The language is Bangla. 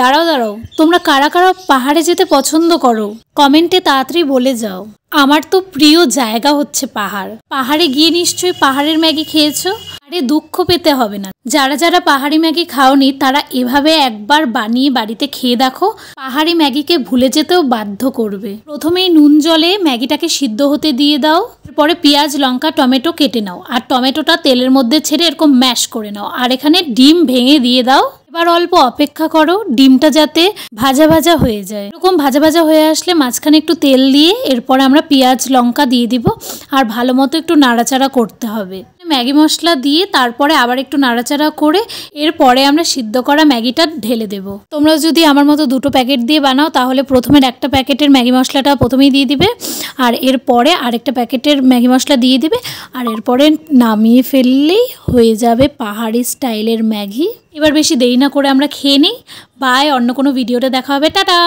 দাঁড়াও দাঁড়াও, তোমরা কারা কারা পাহাড়ে যেতে পছন্দ করো কমেন্টে তাড়াতাড়ি বলে যাও। আমার তো প্রিয় জায়গা হচ্ছে পাহাড়। পাহাড়ে গিয়ে নিশ্চয়ই পাহাড়ের ম্যাগি খেয়েছো। আরে দুঃখ পেতে হবে না, যারা যারা পাহাড়ি ম্যাগি খাওনি তারা এভাবে একবার বানিয়ে বাড়িতে খেয়ে দেখো, পাহাড়ি ম্যাগিকে ভুলে যেতেও বাধ্য করবে। প্রথমেই নুন জলে ম্যাগিটাকে সিদ্ধ হতে দিয়ে দাও, এরপরে পেঁয়াজ লঙ্কা টমেটো কেটে নাও, আর টমেটোটা তেলের মধ্যে ছেড়ে এরকম ম্যাশ করে নাও, আর এখানে ডিম ভেঙে দিয়ে দাও। এবার অল্প অপেক্ষা করো ডিমটা যাতে ভাজা ভাজা হয়ে যায়। এরকম ভাজা ভাজা হয়ে আসলে মাঝখানে একটু তেল দিয়ে এরপরে আমরা পেঁয়াজ লঙ্কা দিয়ে দিব, আর ভালো মতো একটু নাড়াচাড়া করতে হবে। ম্যাগি মশলা দিয়ে তারপরে আবার একটু নাড়াচাড়া করে এরপরে আমরা সিদ্ধ করা ম্যাগিটা ঢেলে দেব। তোমরা যদি আমার মতো দুটো প্যাকেট দিয়ে বানাও তাহলে প্রথমের একটা প্যাকেটের ম্যাগি মশলাটা প্রথমেই দিয়ে দিবে, আর এরপরে আরেকটা প্যাকেটের ম্যাগি মশলা দিয়ে দিবে, আর এরপরে নামিয়ে ফেললেই হয়ে যাবে পাহাড়ি স্টাইলের ম্যাগি। এবার বেশি দেরি না করে আমরা খেয়ে নিই। বাই, অন্য কোনো ভিডিওতে দেখা হবে, টাটা।